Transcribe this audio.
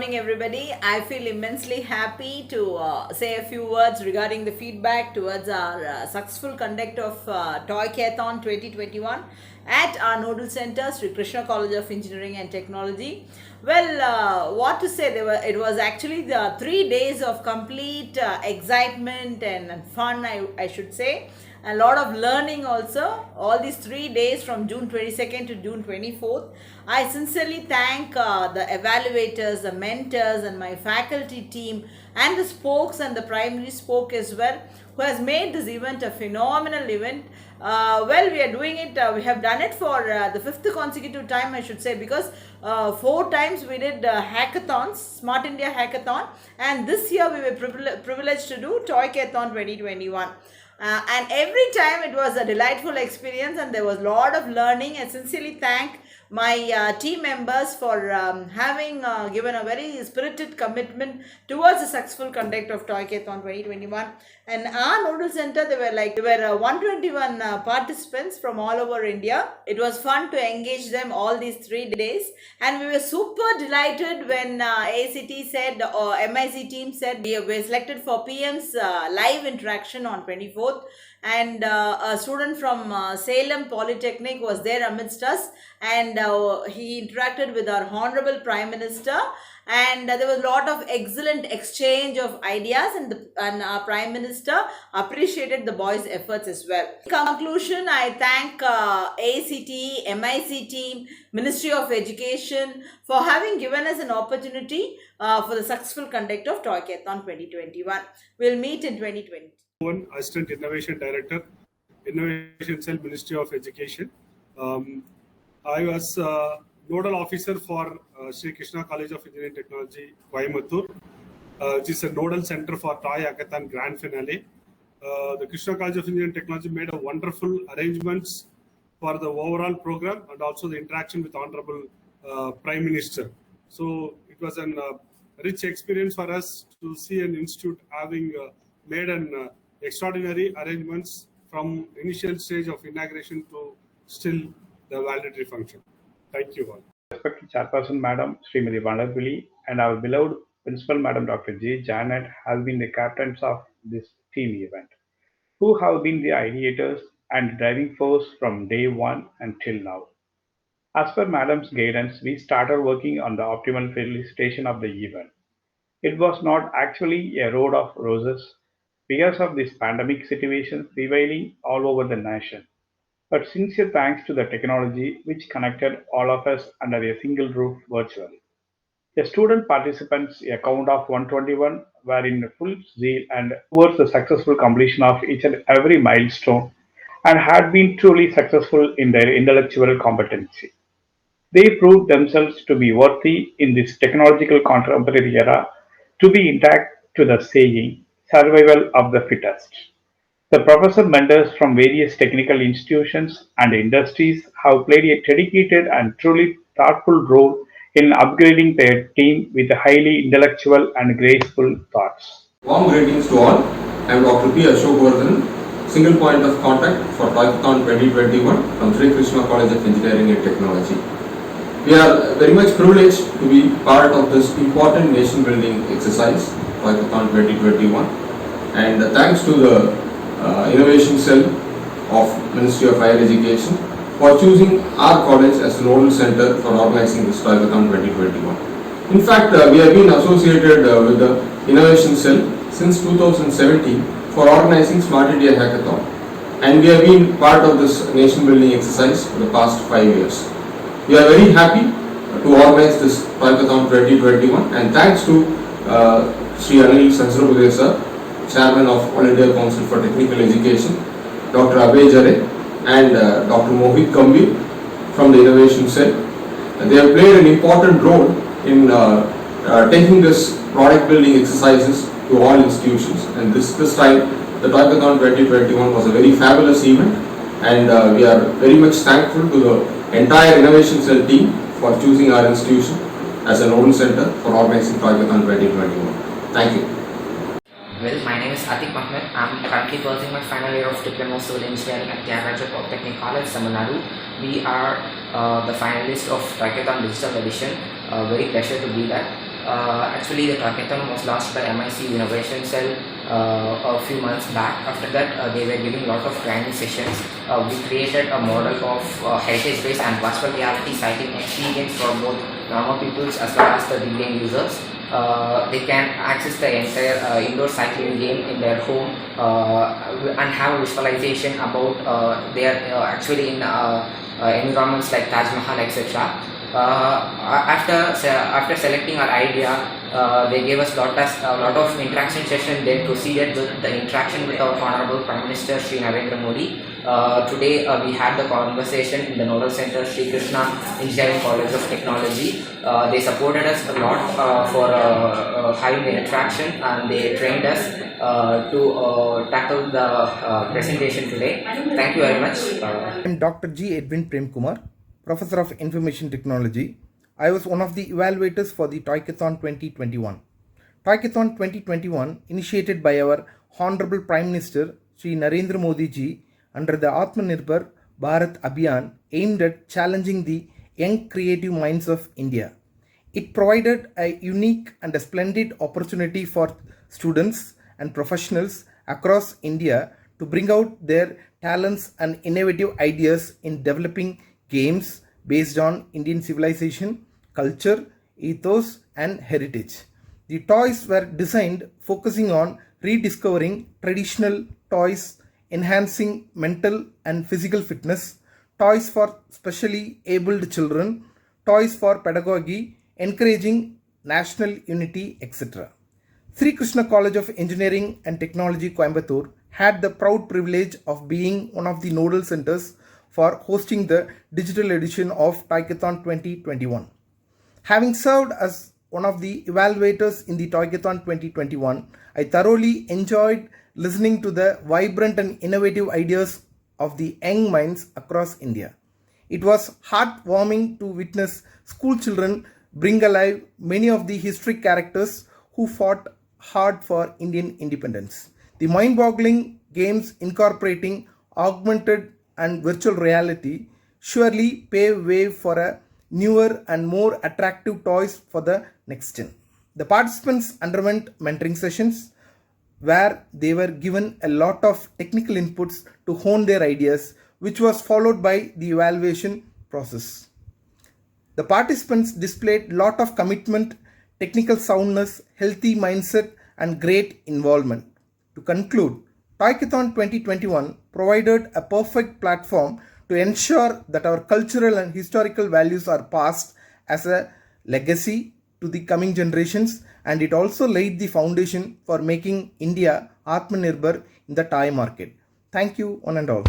morning, everybody. I feel immensely happy to say a few words regarding the feedback towards our successful conduct of Toykathon 2021 at our Nodal Center, Sri Krishna College of Engineering and Technology. Well, what to say? It was actually the 3 days of complete excitement and fun, I should say. A lot of learning also. All these 3 days from June 22nd to June 24th. I sincerely thank the evaluators, the mentors, and my faculty team, and the spokes and the primary spoke as well, who has made this event a phenomenal event. Well, we are doing it, we have done it for the fifth consecutive time, I should say, because 4 times we did hackathons, Smart India Hackathon, and this year we were privileged to do Toykathon 2021. And every time it was a delightful experience and there was a lot of learning. I sincerely thank my team members for having given a very spirited commitment towards the successful conduct of Toykathon 2021. And our Nodal Center, there were 121 participants from all over India. It was fun to engage them all these 3 days, and we were super delighted when ACT said, or MIC team said, we were selected for PM's live interaction on 24th. And a student from Salem Polytechnic was there amidst us, and he interacted with our Honorable Prime Minister, and there was a lot of excellent exchange of ideas, and our Prime Minister appreciated the boys' efforts as well. In conclusion, I thank ACT, MIC team, Ministry of Education for having given us an opportunity for the successful conduct of Toykathon 2021. We'll meet in 2020. Assistant Innovation Director, Innovation Cell, Ministry of Education. I was Nodal Officer for Sri Krishna College of Engineering and Technology, Coimbatore, which is a Nodal Center for Toy Hackathon Grand Finale. The Krishna College of Engineering and Technology made a wonderful arrangements for the overall program and also the interaction with Honorable Prime Minister. So it was a rich experience for us to see an institute having made an extraordinary arrangements from initial stage of inauguration to still the valedictory function. Thank you all. Respected Chairperson Madam Srimati Vandarpilli and our beloved Principal Madam Dr. J. Janet have been the captains of this team event, who have been the ideators and driving force from day one until now. As per Madam's guidance, we started working on the optimal facilitation of the event. It was not actually a road of roses because of this pandemic situation prevailing all over the nation. But sincere thanks to the technology which connected all of us under a single roof virtually. The student participants, a count of 121, were in full zeal and towards the successful completion of each and every milestone and had been truly successful in their intellectual competency. They proved themselves to be worthy in this technological contemporary era to be intact to the saying, survival of the fittest. The professor mentors from various technical institutions and industries have played a dedicated and truly thoughtful role in upgrading their team with highly intellectual and graceful thoughts. Warm greetings to all. I am Dr. P. Ashok, single point of contact for Toykathon 2021 from Sri Krishna College of Engineering and Technology. We are very much privileged to be part of this important nation building exercise, Toykathon 2021, and thanks to the Innovation Cell of Ministry of Higher Education for choosing our college as the Nodal Center for organizing this Toykathon 2021. In fact, we have been associated with the Innovation Cell since 2017 for organizing Smart India Hackathon, and we have been part of this nation building exercise for the past 5 years. We are very happy to organize this Toykathon 2021, and thanks to Sri Anil Sahasrabudhe sir, Chairman of All India Council for Technical Education, Dr. Abhay Jare and Dr. Mohit Gambhir from the Innovation Cell. They have played an important role in taking this product building exercises to all institutions, and this time the Toykathon 2021 was a very fabulous event, and we are very much thankful to the entire Innovation Cell team for choosing our institution as a Nodal Center for organizing Toykathon 2021. Thank you. Well, my name is Atik Mahmed. I'm currently pursuing my final year of Diploma of Civil Engineering at Tyagaraja Polytechnic College, Tamil Nadu. We are the finalists of Toykathon Digital Edition. Very pleasure to be there. Actually, the Talkathon was launched by MIC Innovation Cell a few months back. After that, they were giving a lot of training sessions. We created a model of heritage-based and virtual reality cycling experience for both normal peoples as well as the big game users. They can access the entire indoor cycling game in their home and have a visualization about their actually in environments like Taj Mahal, etc. After selecting our idea, they gave us a lot of interaction session. Then proceeded with the interaction with our Honorable Prime Minister Shri Narendra Modi. Today we had the conversation in the Nodal Center Sri Krishna Engineering College of Technology. They supported us a lot for having the interaction, and they trained us to tackle the presentation today. Thank you very much. I'm Dr. G. Edwin Premkumar, Professor of Information Technology. I was one of the evaluators for the Talkathon 2021. Talkathon 2021, initiated by our Honorable Prime Minister Shri Narendra Modi ji under the Atmanirbhar Bharat Abhiyan, aimed at challenging the young creative minds of India. It provided a unique and a splendid opportunity for students and professionals across India to bring out their talents and innovative ideas in developing games based on Indian civilization, culture, ethos, and heritage. The toys were designed focusing on rediscovering traditional toys, enhancing mental and physical fitness, toys for specially abled children, toys for pedagogy, encouraging national unity, etc. Sri Krishna College of Engineering and Technology, Coimbatore, had the proud privilege of being one of the nodal centers for hosting the digital edition of Talkathon 2021. Having served as one of the evaluators in the Talkathon 2021, I thoroughly enjoyed listening to the vibrant and innovative ideas of the young minds across India. It was heartwarming to witness school children bring alive many of the historic characters who fought hard for Indian independence. The mind-boggling games incorporating augmented and virtual reality surely pave way for a newer and more attractive toys for the next gen. The participants underwent mentoring sessions where they were given a lot of technical inputs to hone their ideas, which was followed by the evaluation process. The participants displayed a lot of commitment, technical soundness, healthy mindset, and great involvement. To conclude, Talkathon 2021 provided a perfect platform to ensure that our cultural and historical values are passed as a legacy to the coming generations, and it also laid the foundation for making India Atmanirbhar in the toy market. Thank you, one and all.